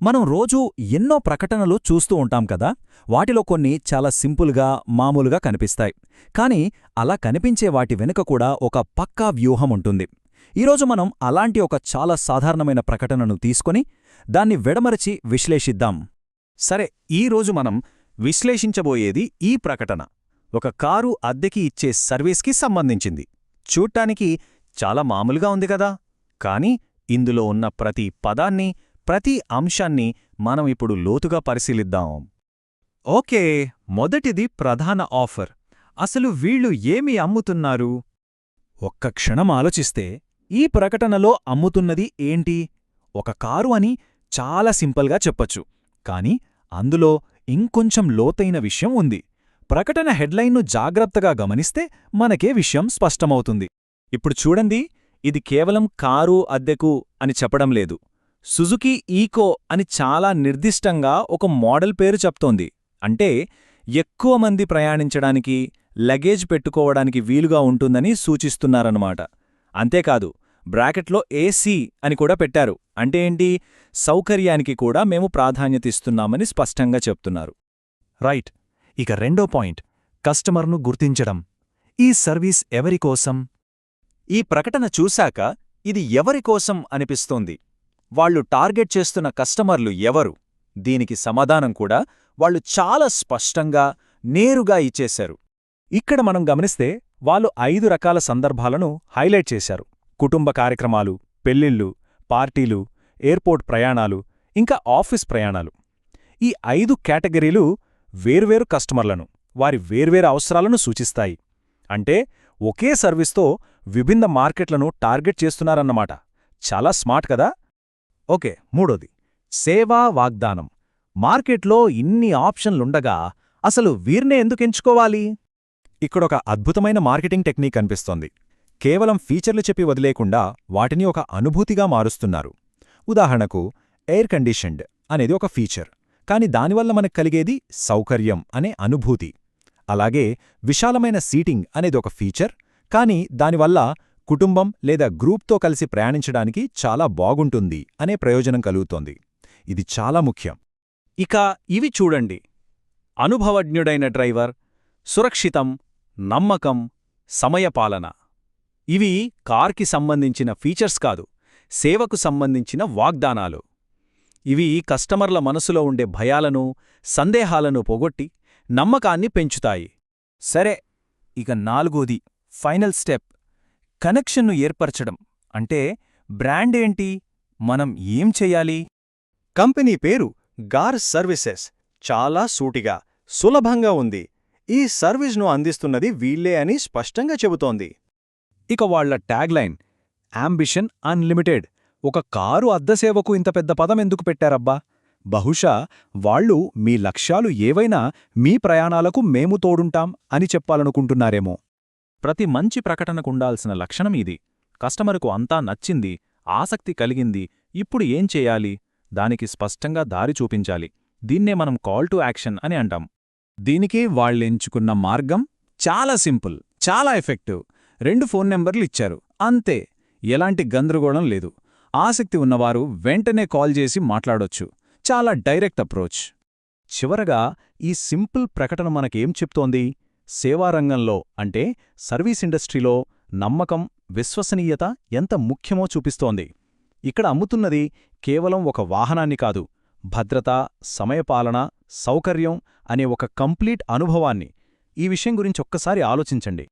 మనం రోజూ ఎన్నో ప్రకటనలు చూస్తూ ఉంటాం కదా. వాటిలో కొన్ని చాలా సింపుల్గా మామూలుగా కనిపిస్తాయి. కానీ అలా కనిపించే వాటి వెనుక కూడా ఒక పక్కా వ్యూహముంటుంది. ఈరోజు మనం అలాంటి ఒక చాలా సాధారణమైన ప్రకటనను తీసుకొని దాన్ని వెడమరచి విశ్లేషిద్దాం. సరే, ఈరోజు మనం విశ్లేషించబోయేది ఈ ప్రకటన ఒక కారు అద్దెకి ఇచ్చే సర్వీస్కి సంబంధించింది. చూడ్డానికి చాలా మామూలుగా ఉంది కదా, కానీ ఇందులో ఉన్న ప్రతి పదాన్ని, ప్రతి అంశాన్ని మనం ఇప్పుడు లోతుగా పరిశీలిద్దాం. ఓకే, మొదటిది ప్రధాన ఆఫర్. అసలు వీళ్ళు ఏమి అమ్ముతున్నారు? ఒక్క క్షణం ఆలోచిస్తే ఈ ప్రకటనలో అమ్ముతున్నది ఏంటి? ఒక కారు అని చాలా సింపుల్గా చెప్పొచ్చు. కాని అందులో ఇంకొంచెం లోతైన విషయం ఉంది. ప్రకటన హెడ్లైన్ను జాగ్రత్తగా గమనిస్తే మనకే విషయం స్పష్టమవుతుంది. ఇప్పుడు చూడండి, ఇది కేవలం కారు అద్దెకు అని చెప్పడం లేదు. సుజుకి ఈకో అని చాలా నిర్దిష్టంగా ఒక మోడల్ పేరు చెప్తోంది. అంటే ఎక్కువ మంది ప్రయాణించడానికి, లగేజ్ పెట్టుకోవడానికి వీలుగా ఉంటుందని సూచిస్తున్నారన్నమాట. అంతేకాదు, బ్రాకెట్లో ఏసీ అని కూడా పెట్టారు. అంటే ఏంటి? సౌకర్యానికి కూడా మేము ప్రాధాన్యతిస్తున్నామని స్పష్టంగా చెప్తున్నారు. రైట్. ఇక రెండో పాయింట్, కస్టమర్ను గుర్తించడం. ఈ సర్వీస్ ఎవరికోసం? ఈ ప్రకటన చూశాక ఇది ఎవరికోసం అనిపిస్తోంది. వాళ్ళు టార్గెట్ చేస్తున్న కస్టమర్లు ఎవరు? దీనికి సమాధానం కూడా వాళ్ళు చాలా స్పష్టంగా, నేరుగా ఇచ్చేశారు. ఇక్కడ మనం గమనిస్తే వాళ్ళు 5 రకాల సందర్భాలను హైలైట్ చేశారు. కుటుంబ కార్యక్రమాలు, పెళ్ళిళ్ళు, పార్టీలు, ఎయిర్పోర్ట్ ప్రయాణాలు, ఇంకా ఆఫీస్ ప్రయాణాలు. ఈ 5 కేటగిరీలు వేర్వేరు కస్టమర్లను, వారి వేర్వేరు అవసరాలను సూచిస్తాయి. అంటే ఒకే సర్వీస్తో విభిన్న మార్కెట్లను టార్గెట్ చేస్తున్నారన్నమాట. చాలా స్మార్ట్ కదా. ఓకే, మూడోది సేవా వాగ్దానం. మార్కెట్లో ఇన్ని ఆప్షన్లుండగా అసలు వీర్నే ఎందుకెంచుకోవాలి? ఇక్కడొక అద్భుతమైన మార్కెటింగ్ టెక్నిక్ కనిపిస్తోంది. కేవలం ఫీచర్లు చెప్పి వదిలేకుండా వాటిని ఒక అనుభూతిగా మారుస్తున్నారు. ఉదాహరణకు, ఎయిర్ కండిషన్డ్ అనేది ఒక ఫీచర్, కాని దానివల్ల మనకు కలిగేది సౌకర్యం అనే అనుభూతి. అలాగే విశాలమైన సీటింగ్ అనేది ఒక ఫీచర్, కాని దానివల్ల కుటుంబం లేదా గ్రూప్తో కలిసి ప్రయాణించడానికి చాలా బాగుంటుంది అనే ప్రయోజనం కలుగుతోంది. ఇది చాలా ముఖ్యం. ఇక ఇవి చూడండి: అనుభవజ్ఞుడైన డ్రైవర్, సురక్షితం, నమ్మకం, సమయపాలన. ఇవి కార్కి సంబంధించిన ఫీచర్స్ కాదు, సేవకు సంబంధించిన వాగ్దానాలు. ఇవి కస్టమర్ల మనసులో ఉండే భయాలను, సందేహాలను పోగొట్టి నమ్మకాన్ని పెంచుతాయి. సరే, ఇక నాలుగోది, ఫైనల్ స్టెప్, కనెక్షన్ను ఏర్పరచడం. అంటే బ్రాండ్ ఏంటి? మనం ఏం చెయ్యాలి? కంపెనీ పేరు గార్ సర్వీసెస్. చాలా సూటిగా, సులభంగా ఉంది. ఈ సర్వీస్ను అందిస్తున్నది వీళ్లే అని స్పష్టంగా చెబుతోంది. ఇక వాళ్ల ట్యాగ్లైన్ యాంబిషన్ అన్లిమిటెడ్. ఒక కారు అద్దెసేవకు ఇంత పెద్ద పదం ఎందుకు పెట్టారబ్బా? బహుశా వాళ్ళు మీ లక్ష్యాలు ఏవైనా మీ ప్రయాణాలకు మేము తోడుంటాం అని చెప్పాలనుకుంటున్నారేమో. ప్రతి మంచి ప్రకటనకుండాల్సిన లక్షణం ఇది. కస్టమరుకు అంతా నచ్చింది, ఆసక్తి కలిగింది, ఇప్పుడు ఏం చేయాలి? దానికి స్పష్టంగా దారి చూపించాలి. దీన్నే మనం కాల్ టు యాక్షన్ అని అంటాం. దీనికి వాళ్ళెంచుకున్న మార్గం చాలా సింపుల్, చాలా ఎఫెక్టివ్. 2 ఫోన్ నెంబర్లు ఇచ్చారు, అంతే. ఎలాంటి గందరగోళం లేదు. ఆసక్తి ఉన్నవారు వెంటనే కాల్ చేసి మాట్లాడొచ్చు. చాలా డైరెక్ట్ అప్రోచ్. చివరగా ఈ సింపుల్ ప్రకటన మనకేం చెప్తోంది? సేవారంగంలో, అంటే సర్వీస్ ఇండస్ట్రీలో నమ్మకం, విశ్వసనీయత ఎంత ముఖ్యమో చూపిస్తోంది. ఇక్కడ అమ్ముతున్నది కేవలం ఒక వాహనాన్ని కాదు, భద్రత, సమయపాలన, సౌకర్యం అనే ఒక కంప్లీట్ అనుభవాన్ని. ఈ విషయం గురించి ఒక్కసారి ఆలోచించండి.